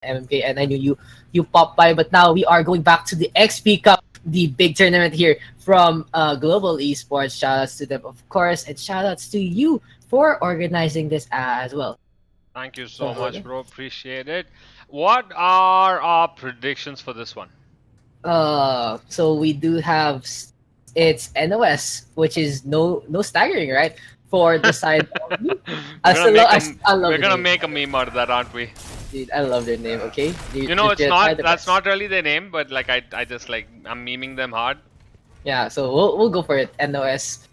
MMK, and I knew you popped by. But now we are going back to the XP Cup, the big tournament here from Global Esports. Shoutouts to them, of course, and shoutouts to you for organizing this as well. Thank you so much, bro. Appreciate it. What are our predictions for this one? So we do have it's NOS, which is no staggering, right? For the side of you. We're gonna make a meme out of that, aren't we? Dude, I love their name. Okay, You know, it's not. That's not really their name, but like I just like I'm memeing them hard. Yeah, so we'll go for it. NOS.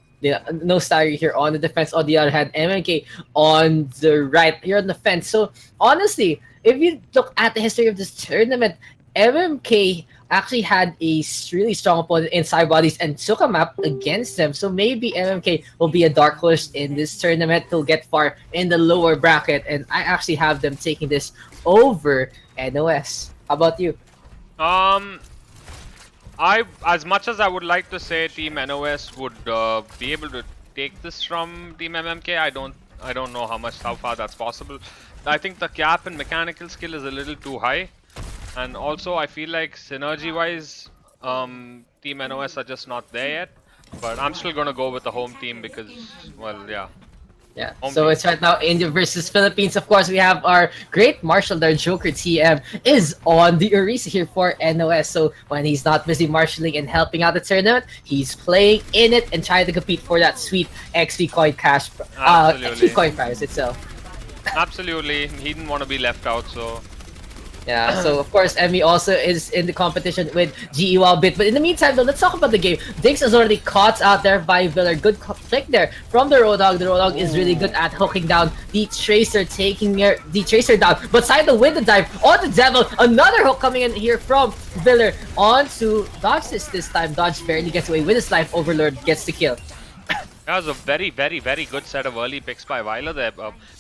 No stagger here on the defense. On the other hand, MMK on the right here on the fence. So honestly, if you look at the history of this tournament, MMK actually had a really strong opponent in Bodies and took a map against them. So maybe MMK will be a dark horse in this tournament. They'll get far in the lower bracket, and I actually have them taking this over NOS. How about you? As much as I would like to say Team NOS would be able to take this from Team MMK, I don't know how far that's possible. I think the gap in mechanical skill is a little too high, and also I feel like synergy-wise, Team NOS are just not there yet. But I'm still gonna go with the home team because, well, yeah. Yeah, so it's right now India versus Philippines. Of course, we have our great marshal there, Joker TM, is on the Orisa here for NOS. So when he's not busy marshalling and helping out the tournament, he's playing in it and trying to compete for that sweet XP coin cash, XP coin prize itself. Absolutely, he didn't want to be left out, so... Yeah, so of course, Emmy also is in the competition with GE Wildbit. But in the meantime, though, let's talk about the game. Diggs is already caught out there by Viller. Good flick there from the Roadhog. The Roadhog is really good at hooking down the Tracer, taking the Tracer down. But Saito with the dive on the Devil. Another hook coming in here from Viller onto Dodge this time. Dodge barely gets away with his life. Overlord gets the kill. That was a very good set of early picks by Weiler there,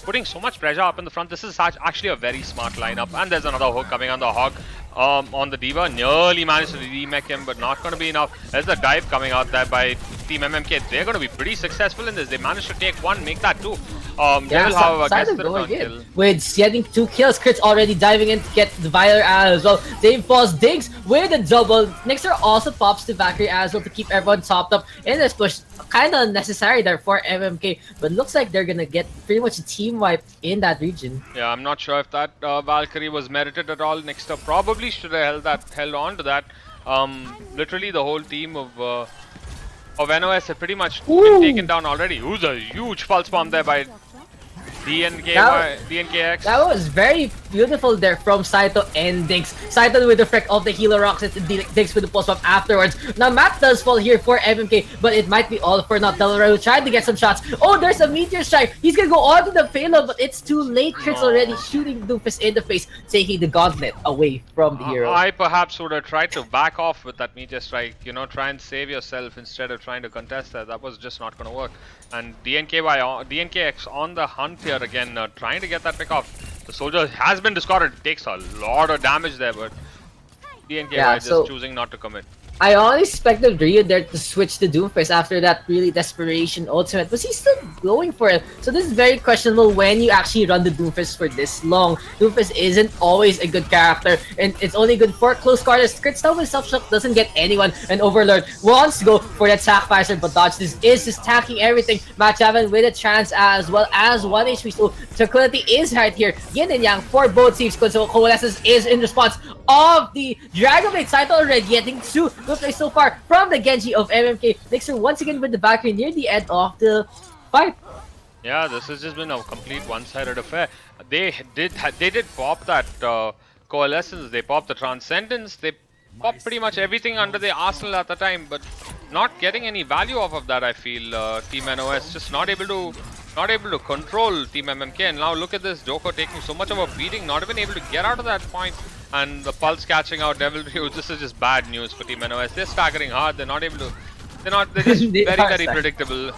putting so much pressure up in the front. This is actually a very smart lineup, and there's another hook coming on the Hog, on the Diva. Nearly managed to remake him, but not going to be enough. There's a dive coming out there by Team MMK. They're going to be pretty successful in this. They managed to take one, make that two. Yeah, Simon going in with getting 2 kills. Crits already diving in to get the Violer as well. Dave falls, Diggs with a double. Nixer also pops the Valkyrie as well to keep everyone topped up in this push. Kind of necessary there for MMK, but looks like they're gonna get pretty much a team wipe in that region. Yeah, I'm not sure if that Valkyrie was merited at all. Nixer probably should have held on to that. Literally the whole team of NOS have pretty much been taken down already. Who's a huge pulse bomb there by DNKX. That was very beautiful there from Saito and Diggs. Saito with the effect of the healer rocks and Diggs with the pulse bomb afterwards. Now map does fall here for MMK, but it might be all for naught. Delaware tried to get some shots. Oh, there's a meteor strike. He's gonna go on to the payload, but it's too late. Crits already shooting Doofus in the face, taking the gauntlet away from the hero. I perhaps would have tried to back off with that meteor strike. You know, try and save yourself instead of trying to contest that. That was just not gonna work. And DNKX on the hunt here again, trying to get that pick off. The soldier has been discarded. It takes a lot of damage there, but DNKY just choosing not to commit. I only expected Ryu there to switch to Doomfist after that really desperation ultimate, but he's still going for it. So this is very questionable when you actually run the Doomfist for this long. Doomfist isn't always a good character, and it's only good for close quarters. Crit Stone with Self-Shock doesn't get anyone, and Overlord wants to go for the attack fighter, but Dodge this is just attacking everything. Match Haven with a chance as well as 1 HP, so Tranquility is right here. Yin and Yang for both teams. So Coalescence is in response of the Dragon Blade. Saito already getting 2 good plays so far from the Genji of MMK. Nixer once again with the Valkyrie near the end of the fight. Yeah, this has just been a complete one-sided affair. They did pop that Coalescence, they popped the Transcendence, they popped pretty much everything under the arsenal at the time, but not getting any value off of that. I feel Team NOS just not able to control Team MMK. And now look at this, Doko taking so much of a beating, not even able to get out of that point. And the Pulse catching out Devil Ryu. This is just bad news for Team NOS. They're staggering hard. They're not able to. They're just very predictable.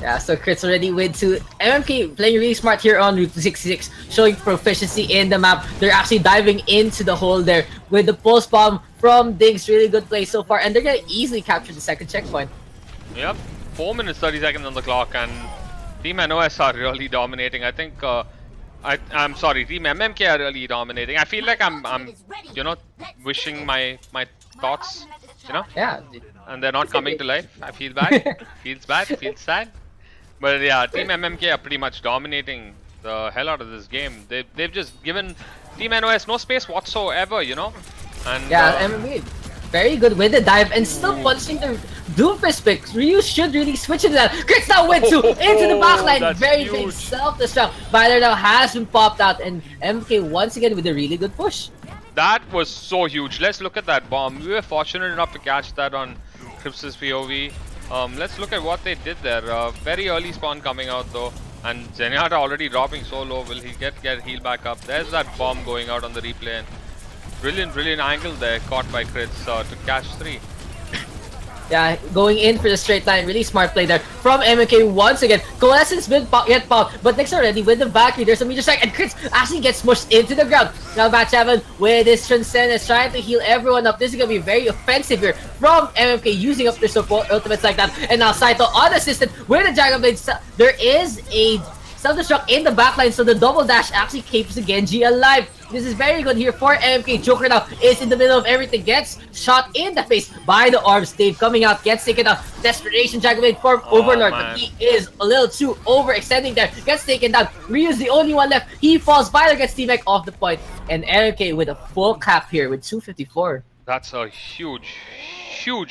Yeah, so Crits already win to MMK playing really smart here on Route 66, showing proficiency in the map. They're actually diving into the hole there with the pulse bomb from Diggs. Really good play so far, and they're gonna easily capture the second checkpoint. Yep, 4 minutes 30 seconds on the clock, and Team NOS are really dominating. I think I'm sorry, Team MMK are really dominating. I feel like I'm you know, wishing my thoughts, you know, Yeah. and they're not coming to life. I feel bad. Feels bad. Feels sad. But yeah, Team MMK are pretty much dominating the hell out of this game. They've just given Team NOS no space whatsoever, you know, and Yeah, MMA very good with the dive and still punching the Doomfist pick. Ryu should really switch into that. Crits now with two into the backline. That's Very big huge. self-destruct. Byler now has been popped out and MK once again with a really good push. That was so huge. Let's look at that bomb. We were fortunate enough to catch that on Crips's POV. Let's look at what they did there. Very early spawn coming out though. And Zenyatta already dropping so low. Will he get healed back up? There's that bomb going out on the replay. And brilliant angle there. Caught by Crits to catch 3. Yeah, going in for the straight line. Really smart play there from MMK once again. Coalescence will get popped, but Nick's already with the Valkyrie. There's a meter strike, and Crits actually gets smushed into the ground. Now Match 7 with his Transcendence trying to heal everyone up. This is going to be very offensive here from MMK using up their support ultimates like that. And now Saito unassisted with the Dragon Blade. There is a self-destruct in the backline, so the double dash actually keeps the Genji alive. This is very good here for MMK. Joker now is in the middle of everything. Gets shot in the face by the orbs. Dave coming out, gets taken out. Desperation Dragon Blade for Overlord, man. but he is a little too overextending there. Gets taken down. Ryu's the only one left. He falls. Byler gets teammate off the point. And MMK with a full cap here with 254. That's a huge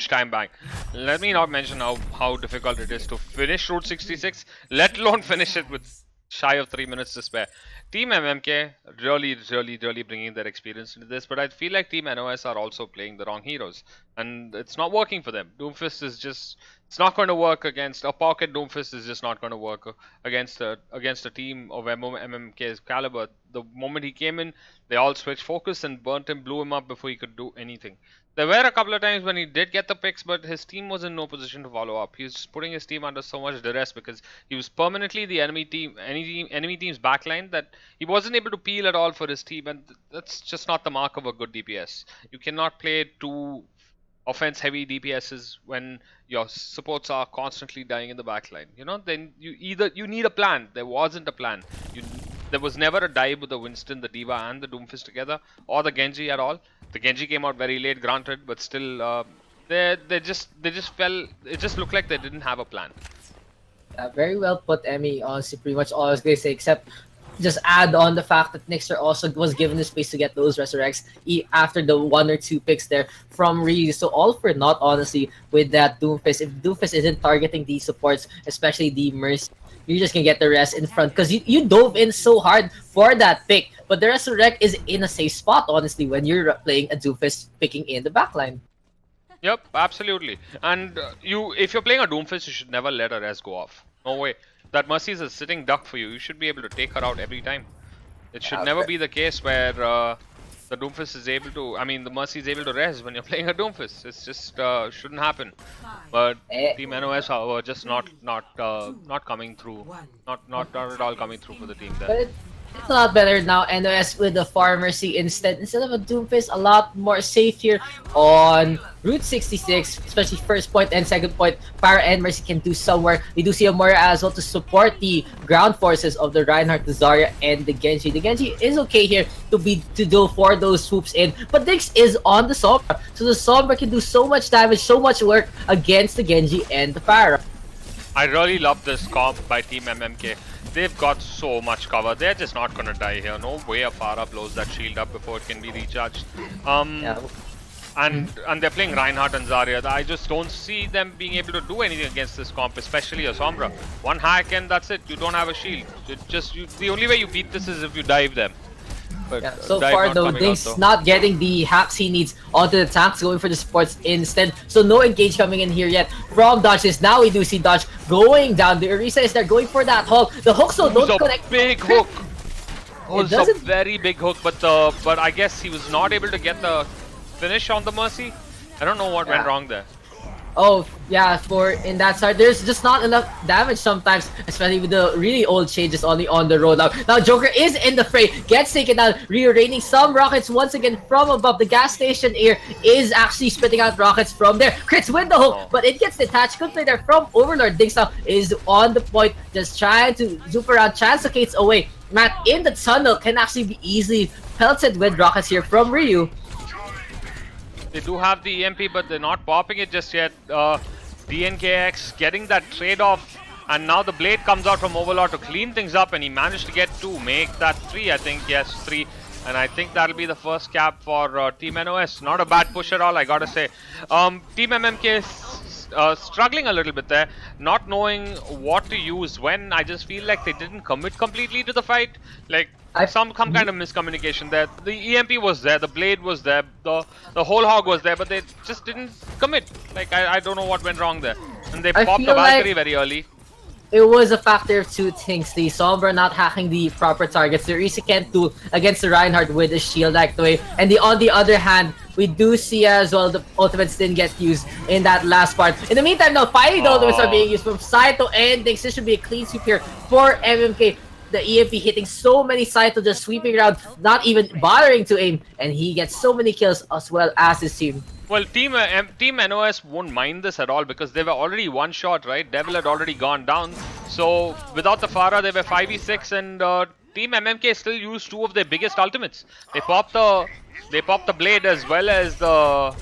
time bank. Let me not mention how difficult it is to finish Route 66, let alone finish it with shy of 3 minutes to spare. Team MMK really bringing their experience into this, but I feel like Team NOS are also playing the wrong heroes, and it's not working for them. Doomfist is just, it's not going to work against a pocket. Doomfist is just not going to work against a team of MMK's caliber. The moment he came in, they all switched focus and burnt him, blew him up before he could do anything. There were a couple of times when he did get the picks, but his team was in no position to follow up. He was putting his team under so much duress because he was permanently the enemy team's backline that he wasn't able to peel at all for his team, and that's just not the mark of a good DPS. You cannot play two offense-heavy DPSs when your supports are constantly dying in the backline. You know, then you need a plan. There wasn't a plan. There was never a dive with the Winston, the D.Va, and the Doomfist together, or the Genji at all. The Genji came out very late, granted, but still, they just fell. It just looked like they didn't have a plan. Very well put, Emmy. Honestly, pretty much all I was going to say, except just add on the fact that Nixer also was given the space to get those resurrects after the 1 or 2 picks there from Ryu. So all for naught, honestly, with that Doomfist. If Doomfist isn't targeting these supports, especially the Mercy, you're just gonna get the rest in front because you dove in so hard for that pick. But the resurrect is in a safe spot, honestly, when you're playing a Doomfist picking in the backline. Yep, absolutely. And if you're playing a Doomfist, you should never let a res go off. No way. That Mercy is a sitting duck for you. You should be able to take her out every time. It should never be the case where the Doomfist is able to, the Mercy is able to res when you're playing a Doomfist. It's just shouldn't happen. But Team NOS are just not coming through. Not at all coming through for the team there. But it's a lot better now. NOS with the Pharmacy instead of a Doomfist, a lot more safe here on Route 66, especially first point and second point. Pyra and Mercy can do some work. We do see a Moira as well to support the ground forces of the Reinhardt, the Zarya, and the Genji. The Genji is okay here to do for those swoops in, but Nyx is on the Sombra, so the Sombra can do so much damage, so much work against the Genji and the Pyra. I really love this comp by Team MMK. They've got so much cover. They're just not gonna die here. No way a Pharah blows that shield up before it can be recharged. And they're playing Reinhardt and Zarya. I just don't see them being able to do anything against this comp, especially a Sombra. One hack and that's it. You don't have a shield. The only way you beat this is if you dive them. But, so far though, Nyx not getting the hacks he needs onto the tanks, going for the supports instead. So no engage coming in here yet from Dodges. Now we do see Dodge going down. The Orisa is there going for that hook. The hooks though don't connect. Big hook. It was a very big hook, but I guess he was not able to get the finish on the Mercy. I don't know what went wrong there. Oh, yeah, for in that side, there's just not enough damage sometimes, especially with the really old changes only on the road out. Now, Joker is in the fray, gets taken down, rearranging some rockets once again from above. The gas station air is actually spitting out rockets from there. Crits with the hook, but it gets detached. Good play there from Overlord. Dingstyle is on the point, just trying to zoop around, translocates away. Matt in the tunnel can actually be easily pelted with rockets here from Ryu. They do have the EMP, but they're not popping it just yet. DNKX getting that trade-off, and now the blade comes out from Overlord to clean things up, and he managed to get 2, make that 3, I think. Yes, 3. And I think that'll be the first cap for Team NoS. Not a bad push at all, I gotta say. Team MMK is struggling a little bit there, not knowing what to use when. I just feel like they didn't commit completely to the fight. Like, some kind of miscommunication there. The EMP was there, the blade was there, the whole hog was there, but they just didn't commit. Like, I don't know what went wrong there. And they popped the Valkyrie very early. It was a factor of 2 things. The Sombra not hacking the proper targets. The Risa can't do against the Reinhardt with the shield activate. And on the other hand, we do see as well the ultimates didn't get used in that last part. In the meantime, now finally the ultimates are being used from Saito and Dix. This should be a clean sweep here for MMK. The EMP hitting so many Saito, just sweeping around, not even bothering to aim. And he gets so many kills as well as his team. Well, Team NoS won't mind this at all because they were already one shot, right? Devil had already gone down. So without the Pharah, they were 5v6, and Team MMK still used 2 of their biggest ultimates. They popped the blade as well as the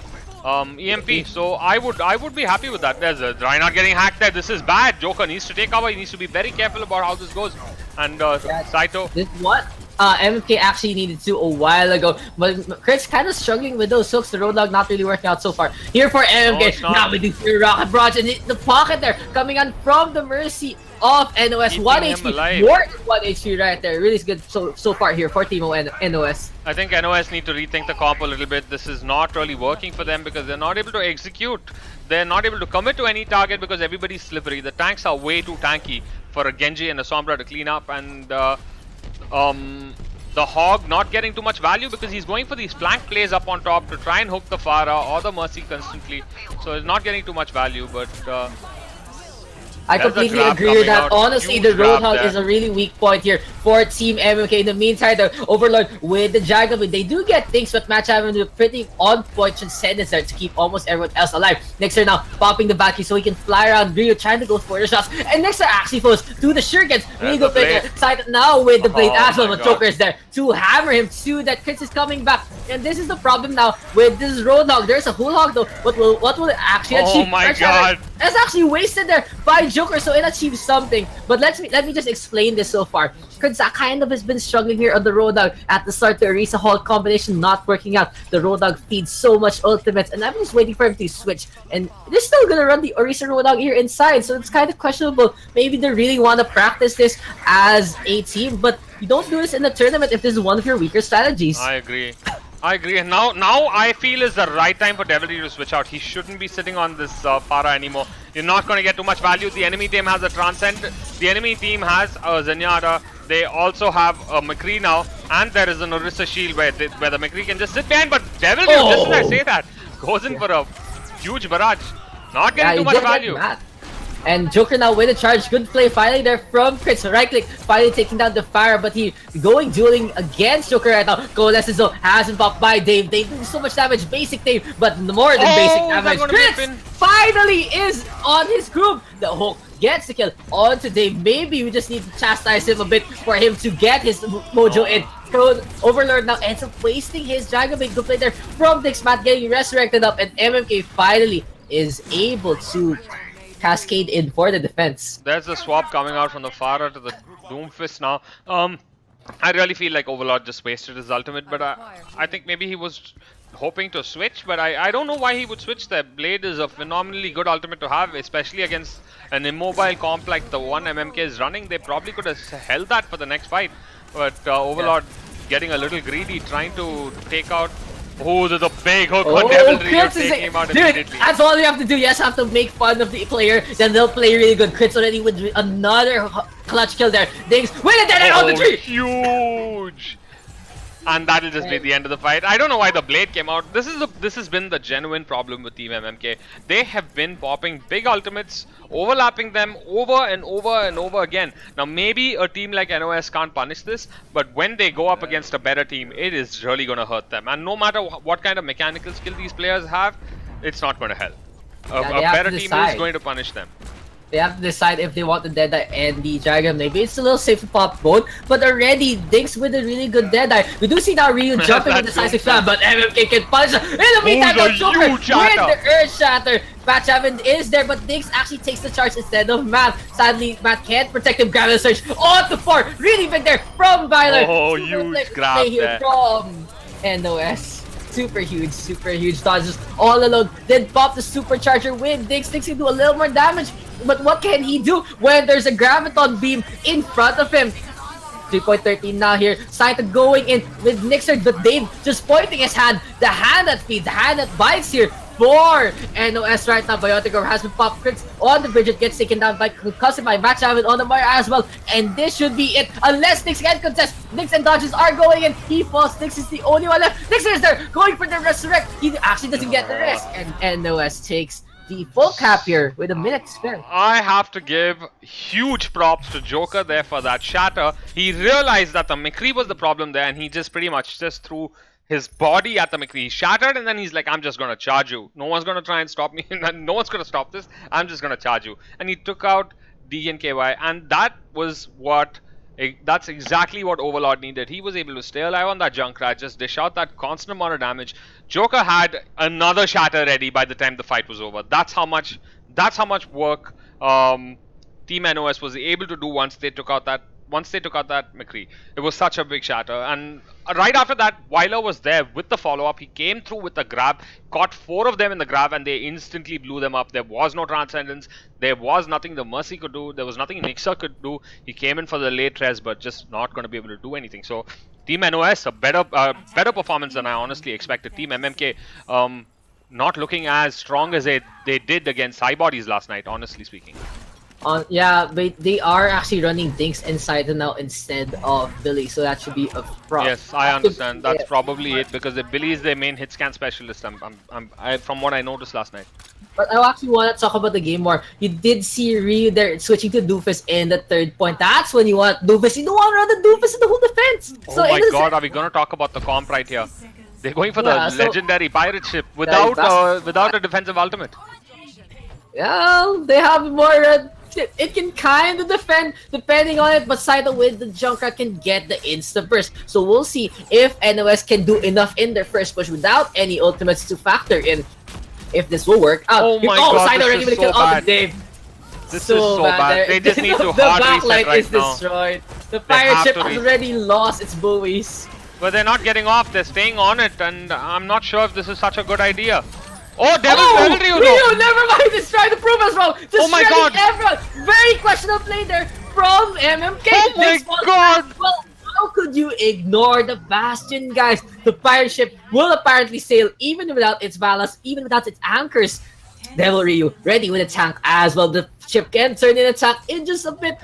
EMP. So I would be happy with that. There's a Reinhardt getting hacked there. This is bad. Joker needs to take cover. He needs to be very careful about how this goes. And Saito. This is what MMK actually needed to a while ago, but Chris kind of struggling with those hooks. The Roadhog not really working out so far. Here for MMK, now we do rocket barrage, and the pocket there coming on from the mercy of NoS. 1 HP, more than 1 HP right there. Really good so far here for Team NoS. I think NoS need to rethink the comp a little bit. This is not really working for them because they're not able to execute. They're not able to commit to any target because everybody's slippery. The tanks are way too tanky for a Genji and a Sombra to clean up, and the Hog not getting too much value because he's going for these flank plays up on top to try and hook the Pharah or the Mercy constantly. So it's not getting too much value, but I completely agree with that. Honestly, the Roadhog is a really weak point here for Team MMK. In the meantime, the Overlord with the Dragon, they do get things, but Match Avenue pretty on point transcendence there to keep almost everyone else alive. Nexter now popping the Valkyrie so he can fly around Rio, trying to go for the shots. And Nexter actually goes to the Shurikens. Really good play there. Side now with the blade as well, but Joker is there to hammer him too. That Chris is coming back. And this is the problem now with this Roadhog. There's a whole hog though. What will it actually achieve? Oh my god. That's actually wasted there by Joker, so it achieves something. But let me just explain this so far. Because kind of has been struggling here on the Roadhog at the start. The Orisa Hulk combination not working out. The Roadhog feeds so much ultimates, and I'm just waiting for him to switch. And they're still gonna run the Orisa Roadhog here inside, so it's kind of questionable. Maybe they really want to practice this as a team, but you don't do this in the tournament if this is one of your weaker strategies. I agree. And now I feel is the right time for Devil to switch out. He shouldn't be sitting on this Pharah anymore. You're not going to get too much value. The enemy team has a Transcend. The enemy team has a Zenyatta. They also have a McCree now. And there is an Orisa shield where the McCree can just sit behind. But Devil, just as I say that, goes in for a huge barrage. Not getting too much value. And Joker now with a charge. Good play finally there from Chris. Right click, finally taking down the fire, but he dueling against Joker right now. Coalescence though hasn't popped by Dave. Dave doing so much damage, basic Dave, but more than basic damage. Chris finally is on his group. The hook gets the kill onto Dave. Maybe we just need to chastise him a bit for him to get his mojo in. Overlord now ends up wasting his Dragon Bait. Good play there from Dixmat, getting resurrected up, and MMK finally is able to cascade in for the defense. There's a swap coming out from the Pharah to the Doomfist now. I really feel like Overlord just wasted his ultimate, but I think maybe he was hoping to switch, but I don't know why he would switch there. Blade is a phenomenally good ultimate to have, especially against an immobile comp like the one MMK is running. They probably could have held that for the next fight, but Overlord getting a little greedy, trying to take out. Oh, there's a big hook on Devil Rio, taking him out immediately. Dude, that's all you have to do. You just have to make fun of the player, then they'll play really good. Crits already with another clutch kill there. Dings with it, dead on the tree! Huge! And that'll just be the end of the fight. I don't know why the blade came out. This has been the genuine problem with Team MMK. They have been popping big ultimates, overlapping them over and over and over again. Now maybe a team like NoS can't punish this, but when they go up against a better team, it is really going to hurt them. And no matter what kind of mechanical skill these players have, it's not going to help. A better team is going to punish them. They have to decide if they want the Deadeye and the Dragon. Maybe it's a little safe to pop both, but already Dinks with a really good Deadeye. We do see now Ryu jumping with the decisive slam, but MMK can punish him. In the meantime, the Joker with the Earth Shatter. Batchavin is there, but Dinks actually takes the charge instead of Matt. Sadly, Matt can't protect him. Grab the surge on the 4. Really big there from Byler. Oh, huge grab there. From NoS. Super huge dodges all alone. Then pop the supercharger with Dinks. Dinks can do a little more damage, but what can he do when there's a graviton beam in front of him? 3.13 now here. Saito going in with Nixer, but Dave just pointing his hand. The hand that feeds, the hand that bites here for NoS right now. Biotic Orb has been popped crits on the Bridget, gets taken down by concussed by Batchavin on the Mario as well. And this should be it, unless Nix can contest. Nix and dodges are going in. He falls. Nix is the only one left. Nixer is there, going for the resurrect. He actually doesn't get the rest, and NoS takes the full cap here with a minute to spare. I have to give huge props to Joker there for that shatter. He realized that the McCree was the problem there, and he just pretty much just threw his body at the McCree. He shattered, and then he's like, I'm just going to charge you. No one's going to try and stop me. No one's going to stop this. I'm just going to charge you. And he took out DNKY, and that was what... That's exactly what Overlord needed. He was able to stay alive on that Junkrat, just dish out that constant amount of damage. Joker had another shatter ready by the time the fight was over. That's how much work Team NoS was able to do once they took out that McCree. It was such a big shatter. And right after that, Weiler was there with the follow-up. He came through with the grab, caught 4 of them in the grab, and they instantly blew them up. There was no Transcendence. There was nothing the Mercy could do. There was nothing Nixer could do. He came in for the late res, but just not going to be able to do anything. So Team NoS, a better performance than I honestly expected. Team MMK, not looking as strong as they did against Cybodies last night, honestly speaking. Yeah, but they are actually running Dinks inside now instead of Billy, so that should be a problem. Yes, I understand. That's probably it, because Billy is their main hit scan specialist. From what I noticed last night. But I actually want to talk about the game more. You did see Ryu there switching to Doofus in the 3rd point. That's when you want Doofus. You don't want to run the Doofus in the whole defense. Oh so my god, are we going to talk about the comp right here? They're going for the legendary pirate ship without a defensive ultimate. Yeah, they have more. It can kind of defend depending on it, but Saito with the Junkrat can get the insta burst. So we'll see if NoS can do enough in their first push without any ultimates to factor in if this will work out. Oh my god, Saito this is so bad. This is so bad. They just need to hard reset right is destroyed. The pirate ship has already lost its buoys. But they're not getting off. They're staying on it, and I'm not sure if this is such a good idea. Oh, Devil Ryu, never mind. He's trying to prove us wrong. Just oh my god. Everyone. Very questionable play there from MMK. Oh my god. Well, how could you ignore the Bastion, guys? The pirate ship will apparently sail even without its ballast, even without its anchors. Devil Ryu ready with a tank as well. The ship can turn in a tank in just a bit.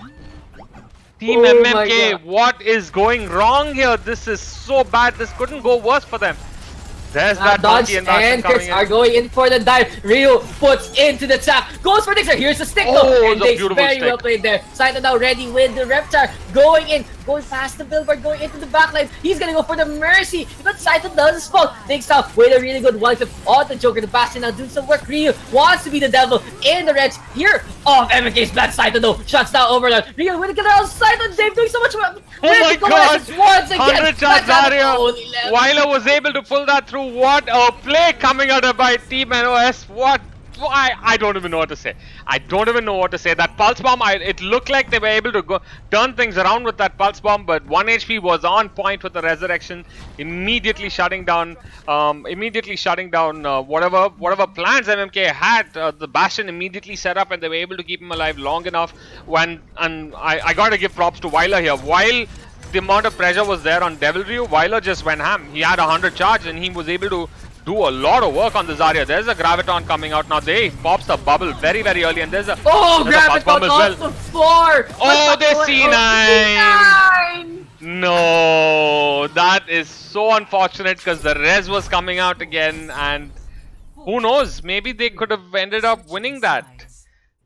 Team MMK, what is going wrong here? This is so bad. This couldn't go worse for them. There's that dodge and Chris are going in for the dive. Ryu puts into the trap. Goes for Nixer. Here's the stick though. And Diggs very well played there. Saito now ready with the Reptar. Going in. Going past the billboard. Going into the backline. He's gonna go for the Mercy. But Saito doesn't fall. Diggs out with a really good one flip on the Joker. The Bastion now doing some work. Ryu wants to be the devil in the wrench here of MMK's Blood. Saito though shuts down Overlord. Ryu with a killer out. Saito Dave doing so much work. Oh my god! Once again, 100 shots area. Weiler was able to pull that through. What a play coming out of by Team NoS. What? I don't even know what to say. I don't even know what to say. That pulse bomb, it looked like they were able to go turn things around with that pulse bomb, but 1 HP was on point with the resurrection, immediately shutting down whatever plans MMK had. The Bastion immediately set up, and they were able to keep him alive long enough. I gotta give props to Weiler here. While the amount of pressure was there on Devil Ryu, Weiler just went ham. He had 100 charge, and he was able to do a lot of work on the Zarya. There's a Graviton coming out now. They pops the bubble very early, and there's a Graviton as well. off the floor. Oh, they C9. No, that is so unfortunate because the res was coming out again, and who knows? Maybe they could have ended up winning that.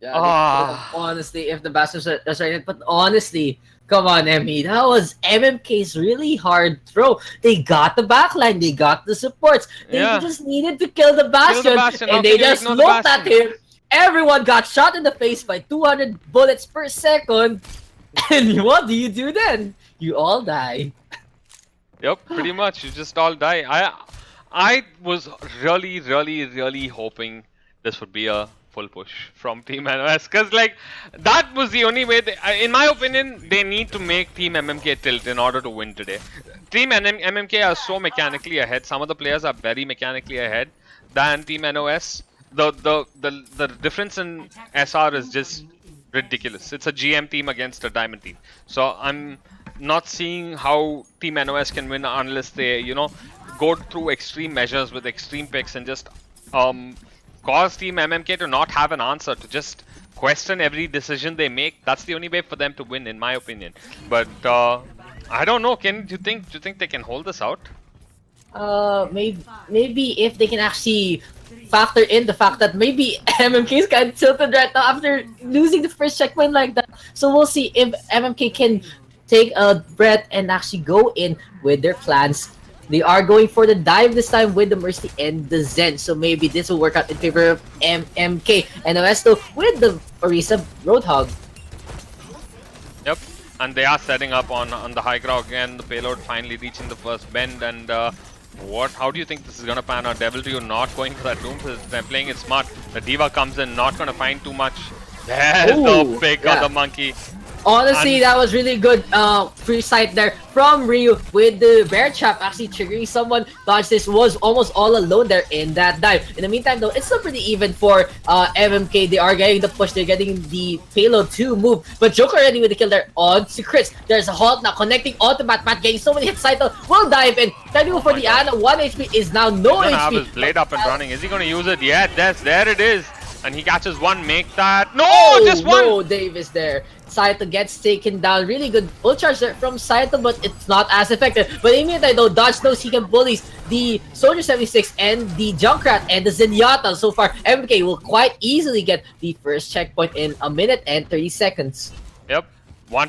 Yeah, they could have, Ah, honestly, if the Bastards was right. But honestly, come on, Emmy. That was MMK's really hard throw. They got the backline, they got the supports. They yeah. just needed to kill the Kill the Bastion, Bastion. How and they can you just ignore the looked at Bastion? him. Everyone got shot in the face by 200 bullets per second. And what do you do then? You all die. Yep, pretty much. You just all die. I was really hoping this would be a full push from Team NOS because like that was the only way. In my opinion, they need to make Team MMK tilt in order to win today. Team MMK are so mechanically ahead. Some of the players are very mechanically ahead than Team NOS. The difference in SR is just ridiculous. It's a GM team against a Diamond team. So I'm not seeing how Team NOS can win unless they, go through extreme measures with extreme picks and just cause Team MMK to not have an answer, to just question every decision they make. That's the only way for them to win, in my opinion. But I don't know. Do you think they can hold this out? Maybe if they can actually factor in the fact that maybe MMK is kind of tilted right now after losing the first checkpoint like that. So we'll see if MMK can take a breath and actually go in with their plans. They are going for the dive this time with the Mercy and the Zen. So maybe this will work out in favor of MMK. And Oesto with the Orisa Roadhog. Yep. And they are setting up on the high ground again. The payload finally reaching the first bend. And how do you think this is gonna pan out? Devil to you not going for that Doom. They're playing it smart. The Diva comes in, not gonna find too much. There's the pick of the monkey. Honestly, that was really good free sight there from Ryu with the bear trap actually triggering someone. Dodge this was almost all alone there in that dive. In the meantime though, it's still pretty even for MMK. They are getting the push, they're getting the payload to move. But Joker already with the kill there on to crits. There's a halt now connecting onto Bat getting so many hits. Saito will dive in. Trying to go for the Ana. 1 HP is now no He's gonna HP. have his blade up and running. Is he gonna use it? Yeah, there it is. And he catches one, make that. No, just one! No, Davis there. Saito gets taken down. Really good ult charge there from Saito, but it's not as effective. But in the meantime, though, Dodge knows he can bully the Soldier 76 and the Junkrat and the Zenyatta. So far, MK will quite easily get the first checkpoint in 1 minute and 30 seconds. Yep.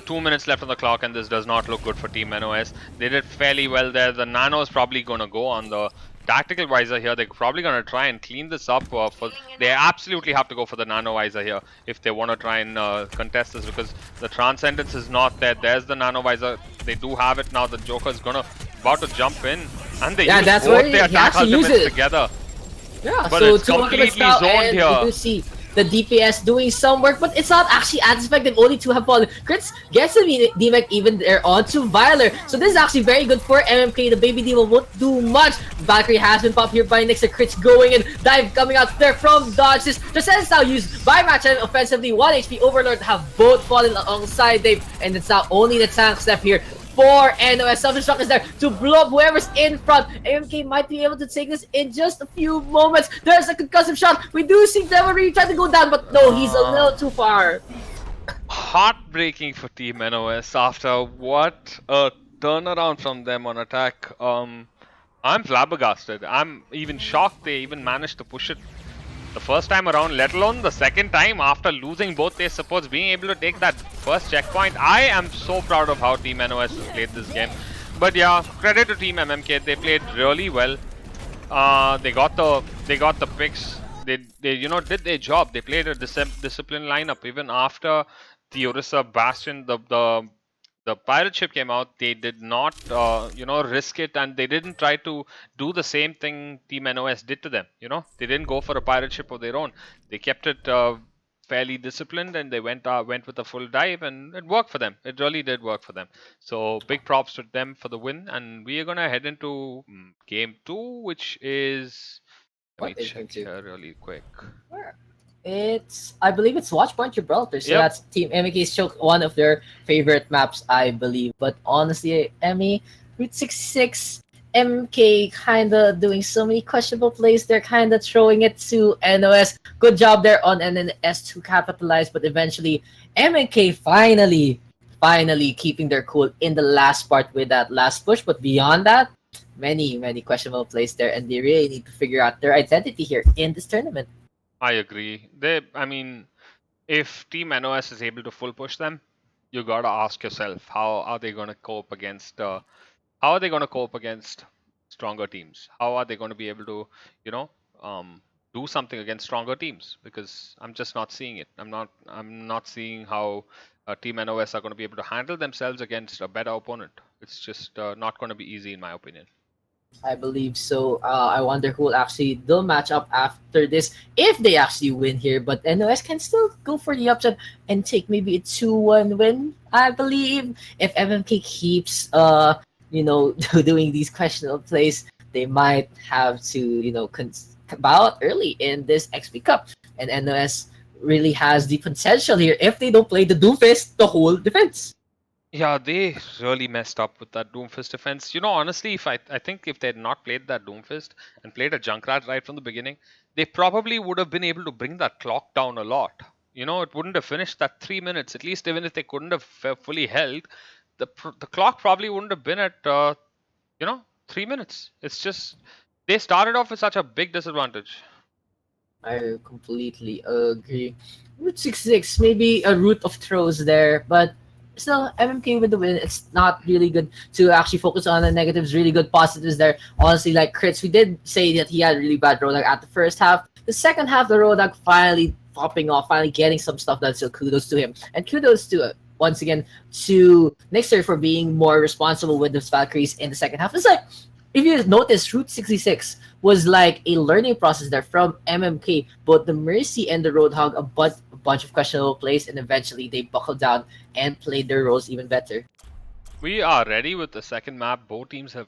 2 minutes left on the clock, and this does not look good for Team NOS. They did fairly well there. The Nano is probably gonna go on the tactical visor here. They're probably gonna try and clean this up. They absolutely have to go for the Nano visor here if they want to try and contest this, because the Transcendence is not there. There's the Nano visor. They do have it now. The Joker is about to jump in, and they use that's both where their attack ultimates together. Yeah, But so it's two ultimates completely now, zoned and here. you do see the DPS doing some work, but it's not actually as effective. Only 2 have fallen. Crits gets the D-Mech even there onto Violer. So this is actually very good for MMK. The Baby Diva won't do much. Valkyrie has been popped here by Nyx. The crits going in. Dive coming out there from Dodge. This is now used by Match and offensively. 1 HP Overlord have both fallen alongside Dave. And it's now only the tank left here for NOS. Self-destruct is there to blow up whoever's in front. MMK might be able to take this in just a few moments. There's a concussive shot. We do see Devil really trying to go down, but no, he's a little too far. Heartbreaking for Team NOS after what a turnaround from them on attack. I'm flabbergasted. I'm even shocked they even managed to push it the first time around, let alone the second time after losing both their supports, being able to take that first checkpoint. I am so proud of how Team NOS has played this game. But yeah, credit to Team MMK. They played really well. They got the picks. They did their job. They played a disciplined lineup even after the Orisa Bastion, the pirate ship came out. They did not risk it, and they didn't try to do the same thing Team NOS did to them. They didn't go for a pirate ship of their own. They kept it fairly disciplined, and they went with a full dive, and it worked for them. It really did work for them. So big props to them for the win, and we are gonna head into game 2, which is, let me check here really quick. I believe it's Watchpoint Gibraltar, so that's Team MMK's choke, one of their favorite maps, I believe. But honestly, Emmy, Route 66, MMK kinda doing so many questionable plays. They're kinda throwing it to NOS. Good job there on NS to capitalize, but eventually MMK finally finally keeping their cool in the last part with that last push. But beyond that, many questionable plays there, and they really need to figure out their identity here in this tournament. I agree. I mean, if Team NOS is able to full push them, you gotta ask yourself how are they gonna cope against how are they gonna cope against stronger teams? How are they gonna be able to, you know, um, do something against stronger teams? Because I'm just not seeing it. I'm not seeing how Team NOS are gonna be able to handle themselves against a better opponent. It's just not gonna be easy in my opinion. I believe so. I wonder who will actually they'll match up after this if they actually win here. But NOS can still go for the upset and take maybe a 2-1 win. I believe if MMK keeps doing these questionable plays, they might have to bow out early in this XP Cup. And NOS really has the potential here if they don't play the Doomfist the whole defense. Yeah, they really messed up with that Doomfist defense. Honestly, if I think if they had not played that Doomfist and played a Junkrat right from the beginning, they probably would have been able to bring that clock down a lot. It wouldn't have finished that 3 minutes. At least even if they couldn't have fully held, the clock probably wouldn't have been at 3 minutes. It's just they started off with such a big disadvantage. I completely agree. Route 66, maybe a route of throws there, but still, MMK with the win. It's not really good to actually focus on the negatives, really good positives there. Honestly, like Crits, we did say that he had really bad Roadhog at the first half. The second half, the Roadhog finally popping off, finally getting some stuff done, so kudos to him. And kudos to, once again, to Nixer for being more responsible with the Valkyries in the second half. It's like, if you notice, Route 66 was like a learning process there from MMK. Both the Mercy and the Roadhog, a bunch of questionable plays, and eventually they buckled down and played their roles even better. We are ready with the second map. Both teams have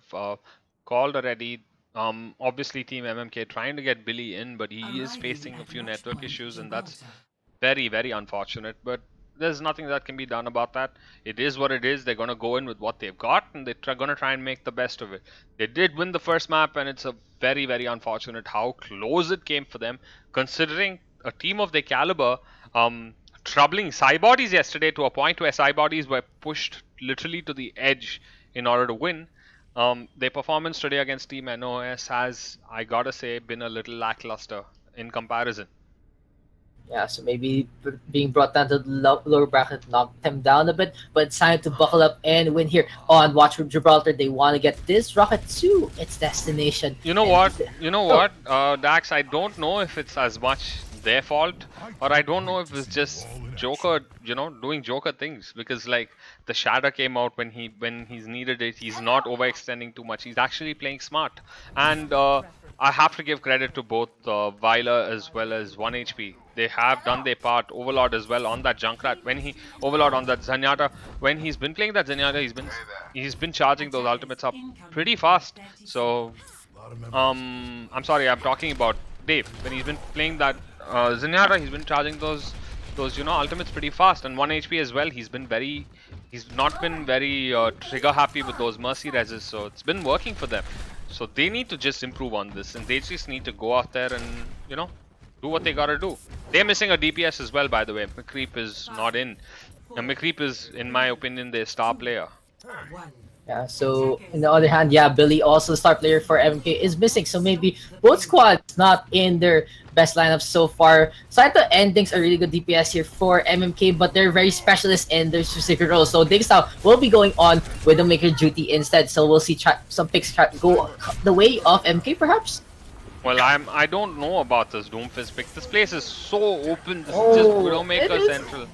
called already. Obviously, Team MMK trying to get Billy in, but he is facing a few network issues, and that's very, very unfortunate. But there's nothing that can be done about that. It is what it is. They're going to go in with what they've got, and they're going to try and make the best of it. They did win the first map, and it's a very, very unfortunate how close it came for them, considering a team of their caliber troubling Cybodies yesterday to a point where Cybodies were pushed literally to the edge in order to win. Their performance today against Team NOS has, I gotta say, been a little lackluster in comparison. Yeah, so maybe being brought down to the lower bracket knocked them down a bit, but it's time to buckle up and win here on Watch for Gibraltar. They want to get this rocket to its destination. You know what? Dax, I don't know if it's as much their fault, or I don't know if it's just Joker, doing Joker things, because like the Shatter came out when he's needed it. He's not overextending too much. He's actually playing smart, and I have to give credit to both Viola as well as 1HP. They have done their part. Overlord as well on that Junkrat. Overlord on that Zenyatta. When he's been playing that Zenyatta, he's been charging those ultimates up pretty fast. So I'm sorry, I'm talking about Dave. When he's been playing that Zenyatta, he's been charging those ultimates pretty fast. And 1HP as well. He's not been very trigger happy with those Mercy reses. So it's been working for them. So they need to just improve on this, and they just need to go out there and do what they gotta do. They're missing a DPS as well, by the way. McCreep is not in. And McCreep is, in my opinion, their star player. Yeah, so on the other hand, yeah, Billy, also star player for MMK, is missing. So maybe both squads not in their best lineups so far. Saito and Dinks are really good DPS here for MMK, but they're very specialist in their specific roles. So Dinkstyle will be going on with the Maker duty instead. So we'll see some picks go the way of MK perhaps. Well, I don't know about this Doomfist pick. This place is so open. This is just Widowmaker Central.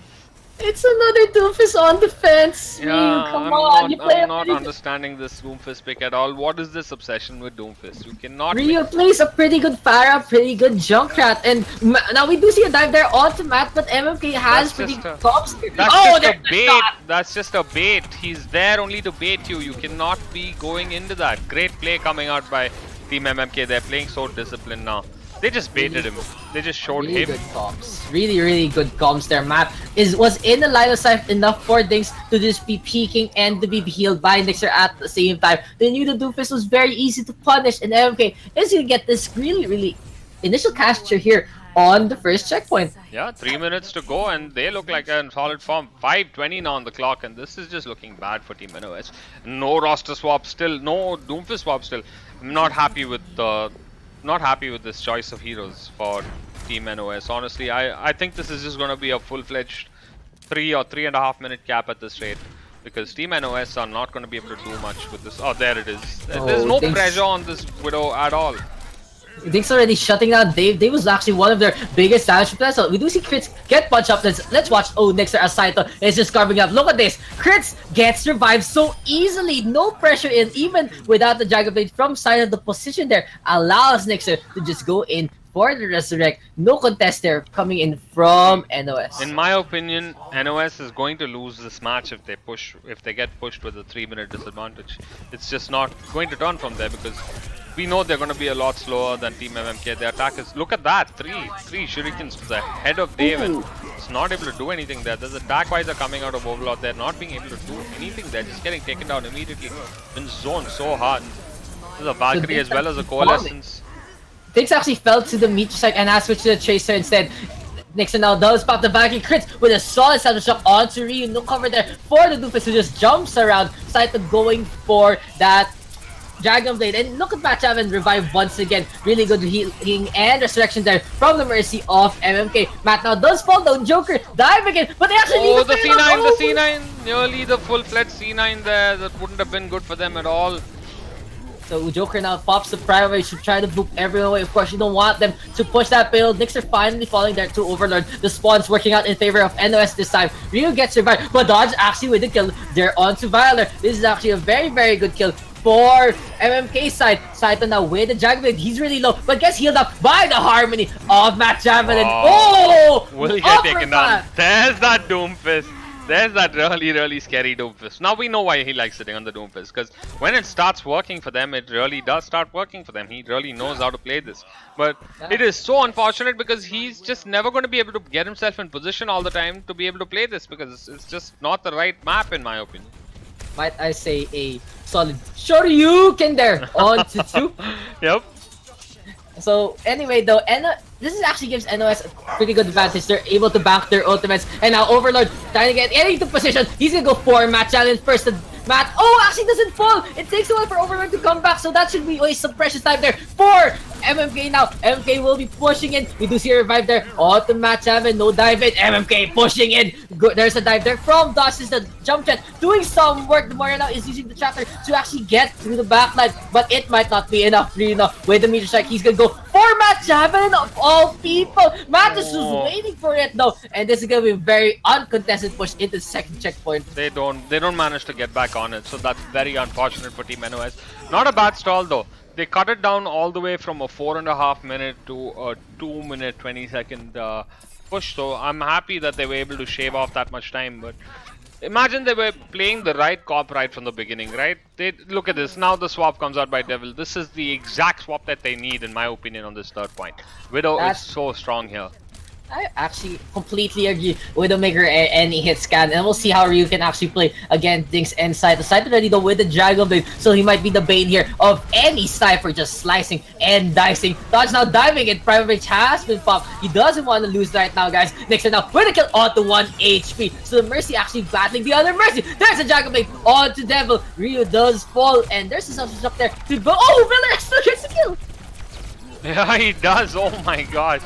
It's another Doomfist on defense. Yeah, Come on. I'm not understanding this Doomfist pick at all. What is this obsession with Doomfist? You cannot. Rio plays a pretty good Pharah, pretty good Junkrat, and now we do see a dive there onto Matt, but MMK has pretty good tops. That's just a bait. That's just a bait. He's there only to bait you. You cannot be going into that. Great play coming out by Team MMK. They're playing so disciplined now. They just baited him. They just showed really him. Good comms. Really good comms there. Matt was in the line of sight enough for Dinks to just be peeking and to be healed by Nixer at the same time. They knew the Doomfist was very easy to punish, and MMK is going to get this really initial capture here on the first checkpoint. Yeah, 3 minutes to go, and they look like they're in solid form. 5:20 now on the clock, and this is just looking bad for Team NOS. No roster swap still, no Doomfist swap still. I'm not happy with this choice of heroes for Team NOS. Honestly, I think this is just going to be a full-fledged 3 or 3.5 minute cap at this rate. Because Team NOS are not going to be able to do much with this. Oh, there it is. There's no pressure on this Widow at all. Things already shutting down Dave. Dave was actually one of their biggest damage players. So we do see crits get punch up. Let's watch. Oh, next to Asaito is just carving up. Look at this. Crits gets revived so easily. No pressure in, even without the Dragon Blade from side of the position there. Allows Nixer to just go in for the resurrect. No contest there coming in from NOS. In my opinion, NOS is going to lose this match if they get pushed with a 3-minute disadvantage. It's just not going to turn from there because we know they're going to be a lot slower than Team MMK. Their attack is, look at that, three shurikens to the head of Dave, and it's not able to do anything there. There's a Dark Visor coming out of Overlord. They're not being able to do anything there, just getting taken down immediately. Been zoned so hard. There's a Valkyrie as well as a Coalescence. Things actually fell to the meteor side and has switched to the Tracer instead. Nixon now does pop the Valkyrie crits with a solid Saddle Shock onto Ryu. No cover there for the Doofus who just jumps around. Saito going for that Dragon Blade. And look at Batchav and revive once again. Really good healing and resurrection there from the mercy of MMK. Matt now does fall down. Joker dive again, but they actually need the C9, the C9. Nearly the full-fledged C9 there. That wouldn't have been good for them at all. So Joker now pops the primary to try to boop everyone away. Of course, you don't want them to push that payload. Knicks are finally falling there to Overlord. The spawn's working out in favor of NOS this time. Ryu gets revived, but Dodge actually with the kill. They're on to Violer. This is actually a very, very good kill for MMK side. Saito now with the Dragon Blade. He's really low, but gets healed up by the harmony of Matt Javelin. Oh! Will he get taken down? There's that Doomfist. There's that really scary Doomfist. Now we know why he likes sitting on the Doomfist, because when it starts working for them, it really does start working for them. He really knows how to play this. But it is so unfortunate because he's just never going to be able to get himself in position all the time to be able to play this, because it's just not the right map in my opinion. Might I say a solid Shoryuken there on to 2. Yep. So anyway though, this is actually gives NOS a pretty good advantage. They're able to bank their ultimates, and now Overlord trying to get into position. He's gonna go for Matt challenge first. Matt, actually doesn't fall. It takes a while for Overlord to come back, so that should be waste some precious time there for MMK now. MMK will be pushing in. We do see a revive there. To Matt Chavin, no dive in. MMK pushing in. There's a dive there from Dodge. Is the jump jet doing some work. The Mario now is using the tractor to actually get through the backline, but it might not be enough. With the meteor strike, he's gonna go for Matt Chavin of all people. Matt is just waiting for it though, and this is gonna be a very uncontested push into the second checkpoint. They don't manage to get back on it, so that's very unfortunate for Team NOS. Not a bad stall though. They cut it down all the way from a 4.5 minute to a 2 minute 20-second push, so I'm happy that they were able to shave off that much time. But imagine they were playing the right cop right from the beginning, right? Look at this, now the swap comes out by Devil. This is the exact swap that they need in my opinion on this third point. Widow is so strong here. I actually completely agree. Widowmaker and he hit scan, and we'll see how Ryu can actually play against Dinks and Saito. Saito already though with the Dragon Blade, so he might be the bane here of any sniper just slicing and dicing. Dodge now diving, and Private Rage has been popped. He doesn't want to lose right now, guys. Nixon now with a kill onto 1 HP. So the Mercy actually battling the other Mercy. There's a Dragon Blade onto Devil. Ryu does fall, and there's a substance up there to go. Viller still gets the kill. Yeah, he does. Oh my gosh.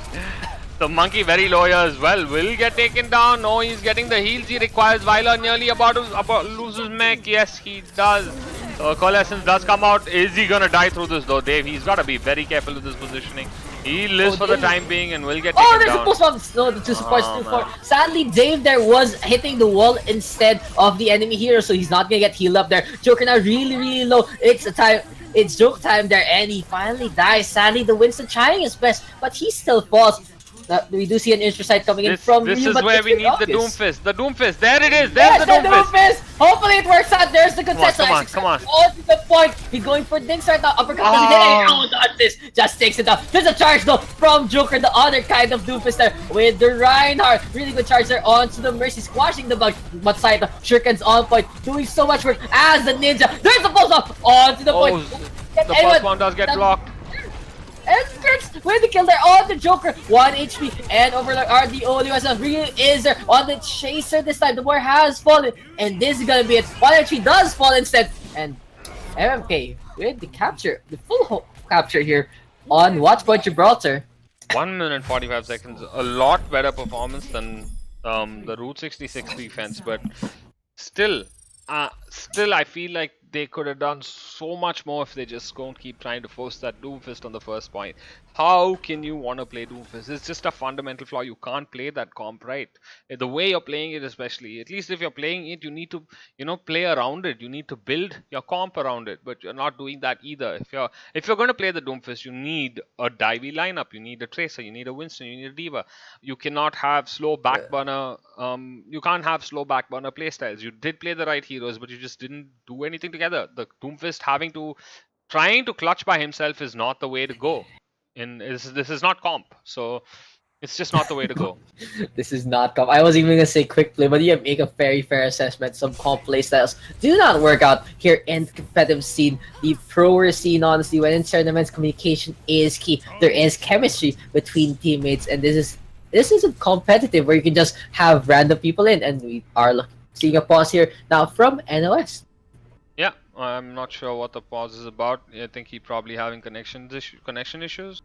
The monkey very low here as well. Will get taken down. No, he's getting the heals he requires. Viola nearly about to lose his mech. Yes, he does. Coalescence does come out. Is he gonna die through this though, Dave? He's gotta be very careful with his positioning. He lives for the time being and will get taken down. There's a post-bomb. No, the two supports 2-4. Sadly, Dave there was hitting the wall instead of the enemy hero, so he's not gonna get healed up there. Joker now really low. It's joke time there, and he finally dies. Sadly, the Winston trying his best, but he still falls. We do see an extra side coming in from This Ryu, is but where we need the Doomfist. The Doomfist. There it is. There's the Doomfist. Hopefully it works out. There's the contest. Come on. All to the point. He's going for Dinks right now. Uppercut doesn't hit. Dodge this. Just takes it out. There's a charge though from Joker, the other kind of Doomfist there with the Reinhardt. Really good charge there onto the Mercy, squashing the bug. But Saito, Shuriken's on point, doing so much work as the ninja. There's the pulse up onto the point. The first one does get blocked. And Kirks with the kill there on the Joker. 1 HP and Overlord are the only ones that really is there on the Chaser this time. The war has fallen and this is gonna be it. 1 HP does fall instead. And MMK with the capture, the full capture here on Watchpoint Gibraltar. 1 minute 45 seconds. A lot better performance than the Route 66 defense, but still, I feel like they could have done so much more if they just don't keep trying to force that Doomfist on the first point. How can you want to play Doomfist? It's just a fundamental flaw. You can't play that comp right. The way you're playing it, especially, at least if you're playing it, you need to, play around it. You need to build your comp around it, but you're not doing that either. If you're going to play the Doomfist, you need a divey lineup. You need a Tracer. You need a Winston. You need a Diva. You cannot have slow back burner. You can't have slow back burner playstyles. You did play the right heroes, but you just didn't do anything together. The Doomfist trying to clutch by himself is not the way to go. This is not comp, so it's just not the way to go. This is not comp. I was even gonna say quick play, but you make a very fair assessment. Some comp playstyles do not work out here in the competitive scene, the pro scene. Honestly, when in tournaments, communication is key. There is chemistry between teammates, and this isn't competitive where you can just have random people in. And we are seeing a pause here now from NoS. Yeah, I'm not sure what the pause is about. I think he probably having connection issues.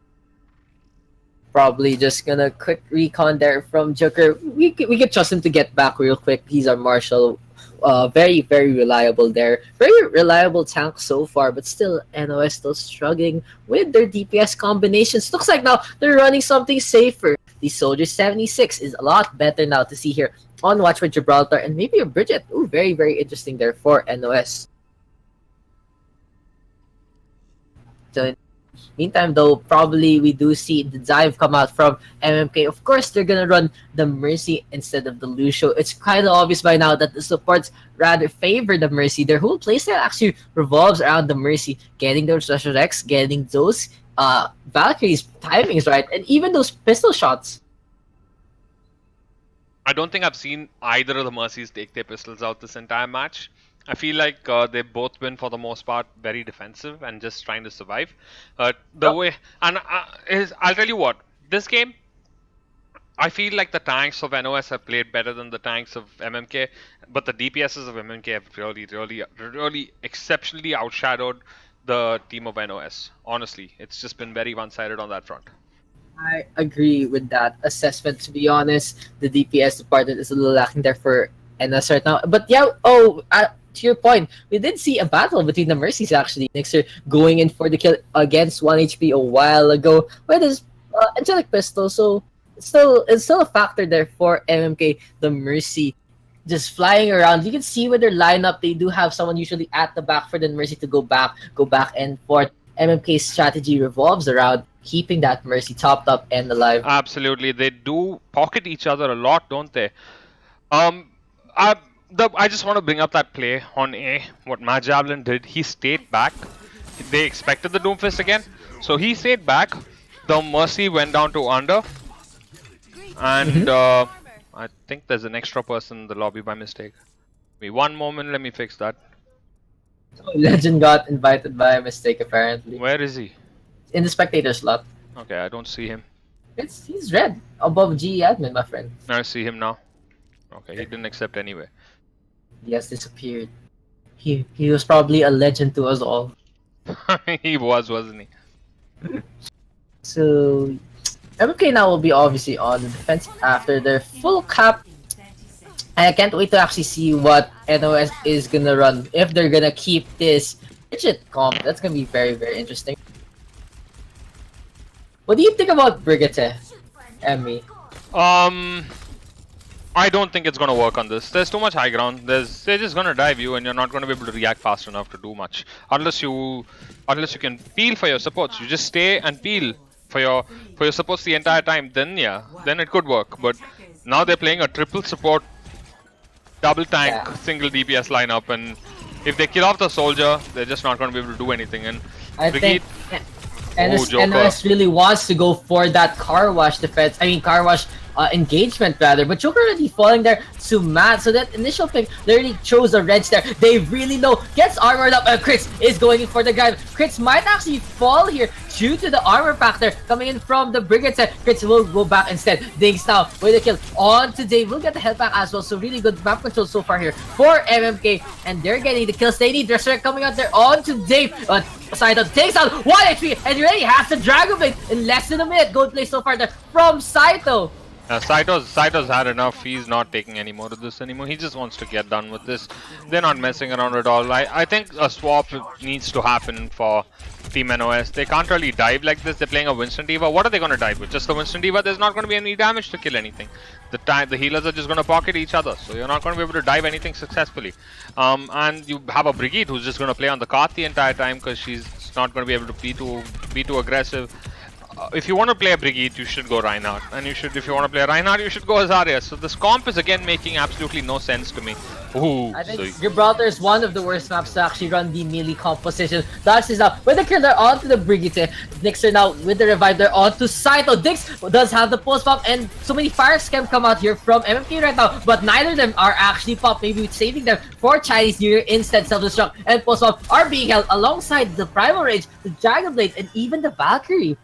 Probably just gonna quick recon there from Joker. We can trust him to get back real quick. He's our Marshall. Very, very reliable there. Very reliable tank so far, but still NoS still struggling with their DPS combinations. Looks like now they're running something safer. The Soldier 76 is a lot better now to see here on Watch with Gibraltar and maybe a Bridget. Ooh, very, very interesting there for NoS. So meantime, though, probably we do see the dive come out from MMK. Of course, they're gonna run the Mercy instead of the Lucio. It's kind of obvious by now that the supports rather favor the Mercy. Their whole playstyle actually revolves around the Mercy, getting those Resurrects, getting those Valkyrie's timings right, and even those pistol shots. I don't think I've seen either of the Mercies take their pistols out this entire match. I feel like they've both been, for the most part, very defensive and just trying to survive. I'll tell you what, this game, I feel like the tanks of NoS have played better than the tanks of MMK, but the DPSs of MMK have really exceptionally outshadowed the team of NoS. Honestly, it's just been very one-sided on that front. I agree with that assessment. To be honest, the DPS department is a little lacking there for NoS right now. But yeah, to your point, we did see a battle between the Mercies actually. Nixer going in for the kill against 1 HP a while ago with his Angelic Pistol. So it's still a factor there for MMK. The Mercy just flying around. You can see with their lineup, they do have someone usually at the back for the Mercy to go back and forth. MMK's strategy revolves around keeping that Mercy topped up and alive. Absolutely, they do pocket each other a lot, don't they? I just want to bring up that play on A. What Matt Javelin did, he stayed back. They expected the Doomfist again, so he stayed back. The Mercy went down to under, and I think there's an extra person in the lobby by mistake. Wait, one moment, let me fix that. Oh, Legend got invited by mistake apparently. Where is he? In the spectator slot. Okay, I don't see him. He's red above GE admin, my friend. I see him now. Okay, he didn't accept anyway. He has disappeared. He was probably a legend to us all. He wasn't he? So MMK now will be obviously on the defense after their full cap. And I can't wait to actually see what NoS is gonna run. If they're gonna keep this Bridget comp, that's gonna be very, very interesting. What do you think about Brigitte, Emmy? I don't think it's gonna work on this. There's too much high ground. They're just gonna dive you, and you're not gonna be able to react fast enough to do much. Unless you can peel for your supports. You just stay and peel for your supports the entire time. Then it could work. But now they're playing a triple support, double tank, single DPS lineup, and if they kill off the soldier, they're just not gonna be able to do anything. And I think And Oh, Joker. NOS really wants to go for that car wash defense. I mean, car wash engagement rather. But Joker already falling there to Matt. So that initial pick literally chose a wrench there. They really know. Gets armored up. Crits is going in for the grab. Crits might actually fall here due to the armor pack there coming in from the Brigade set. Crits will go back instead. Dinks now with a kill on to Dave. We'll get the health back as well. So really good map control so far here for MMK. And they're getting the kills. They need Resurrect coming out there on to Dave. But Saito takes out 1 HP and he already has the Dragon Blade in less than a minute. Good play so far there from Saito. Saito's had enough. He's not taking any more of this anymore. He just wants to get done with this. They're not messing around at all. I think a swap needs to happen for Team NOS. They can't really dive like this. They're playing a Winston Diva. What are they going to dive with? Just the Winston Diva? There's not going to be any damage to kill anything. The healers are just going to pocket each other. So you're not going to be able to dive anything successfully. And you have a Brigade who's just going to play on the cart the entire time because she's not going to be able to be too aggressive. If you want to play a Brigade, you should go Reinhardt. And if you want to play a Reinhardt, you should go Azarius. So this comp is again making absolutely no sense to me. Ooh, I think Gibraltar is one of the worst maps to actually run the melee composition. Dodge is now with the killer onto the Brigade. Nixer now with the revive there onto Saito. Dix does have the post pop and so many fire scam come out here from MMK right now. But neither of them are actually pop. Maybe saving them for Chinese New Year instead. Self-destruct and post pop are being held alongside the Primal Rage, the Dragon Blade, and even the Valkyrie.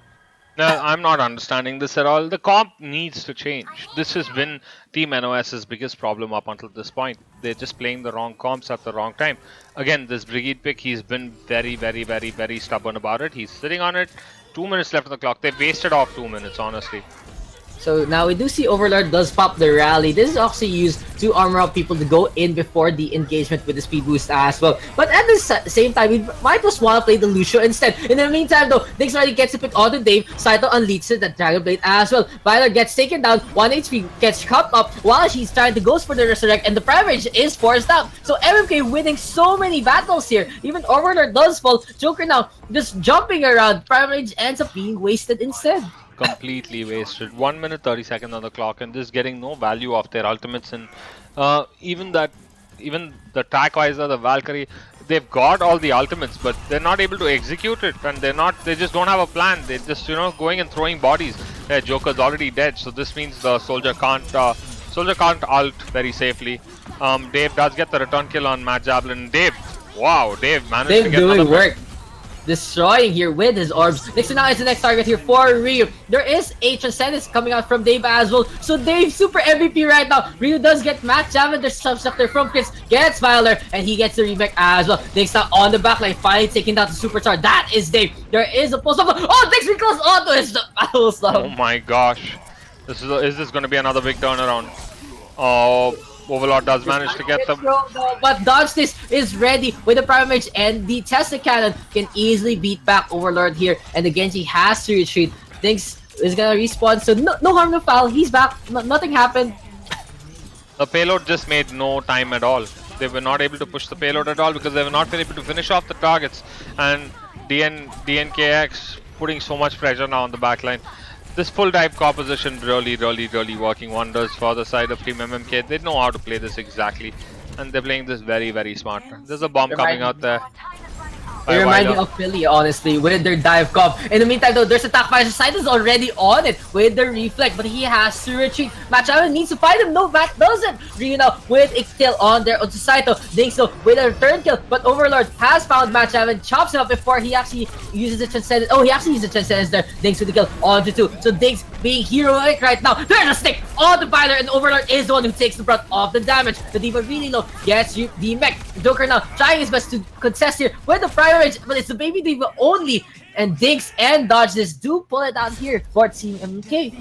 No, I'm not understanding this at all. The comp needs to change. This has been Team NOS's biggest problem up until this point. They're just playing the wrong comps at the wrong time. Again, this Brigade pick, he's been very, very, very, very stubborn about it. He's sitting on it. 2 minutes left on the clock. They've wasted off 2 minutes, honestly. So now we do see Overlord does pop the rally. This is actually used to armor up people to go in before the engagement with the speed boost as well. But at the same time, we might just want to play the Lucio instead. In the meantime though, Nix already gets to pick onto Dave. Saito unleashes the Dragon Blade as well. Violet gets taken down, 1 HP gets cut up while she's trying to go for the Resurrect, and the Prime Rage is forced out. So MMK winning so many battles here. Even Overlord does fall. Joker now just jumping around. Prime Rage ends up being wasted instead. Completely wasted. 1 minute 30 seconds on the clock, and just getting no value of their ultimates. And even the attack visor, the Valkyrie, they've got all the ultimates, but they're not able to execute it, and they just don't have a plan. They're just going and throwing bodies. Yeah, Joker's already dead, so this means the soldier can't ult very safely. Dave does get the return kill on Matt Javelin. Dave managed to get another work. Destroying here with his orbs. Nixon now is the next target here for Ryu. There is a Transcendence coming out from Dave as well. So Dave super MVP right now. Ryu does get Matt Javelin. There's Substructor from Chris. Gets Violer and he gets the remake as well. Nixon on the backline finally taking down the Superstar. That is Dave. There is a post up. Oh, Dix be close onto his battle stop. Oh my gosh. Is this going to be another big turnaround? Oh, Overlord does manage to get them. But Dodge this is ready with the Prime Mage, and the Tesla Cannon can easily beat back Overlord here. And the Genji has to retreat. Thinks is gonna respawn, so no harm, no foul. He's back. Nothing happened. The payload just made no time at all. They were not able to push the payload at all because they were not able to finish off the targets. And DNKX putting so much pressure now on the backline. This full dive composition really working wonders for the side of Team MMK. They know how to play this exactly, and they're playing this very smart. There's a bomb coming out there. They remind me of Philly, honestly, with their dive comp. In the meantime, though, there's a attack fire. Side is already on it with the reflect, but he has to retreat. Matt Javelin needs to fight him. No, Matt doesn't. Ryu now with a kill on there onto Saito. Dinks though with a return kill, but Overlord has found Matt Javelin, chops him up before he actually uses the Transcendence. Oh, he actually uses the Transcendence there. Dinks with the kill onto 2. So Dinks being heroic right now. There's a stick on the Violer, and Overlord is the one who takes the brunt of the damage. The Diva really low. Gets the mech. Joker now trying his best to contest here with the Prior Rage, but it's the Baby Diva only. And Dinks and Dodge this do pull it out here for Team MMK.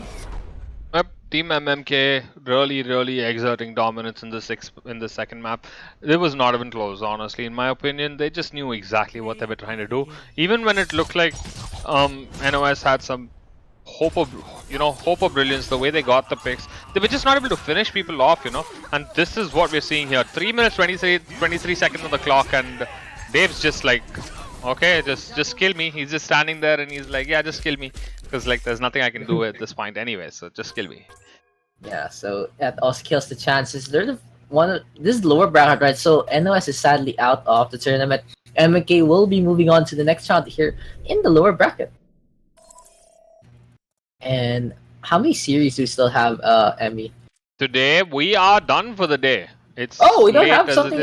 Yep, Team MMK really exerting dominance in the second map. It was not even close, honestly. In my opinion, they just knew exactly what they were trying to do. Even when it looked like NOS had some hope of brilliance, the way they got the picks, they were just not able to finish people off, and this is what we're seeing here. 3 minutes 23 seconds on the clock, and Dave's just like, okay, just kill me. He's just standing there and he's like, yeah, just kill me, because like there's nothing I can do at this point anyway, so just kill me. Yeah, so that also kills the chances. They're this is lower bracket, right? So NOS is sadly out of the tournament. MMK will be moving on to the next round here in the lower bracket. And how many series do we still have, Emmy? Today we are done for the day. It's Oh, we don't late have as it something is.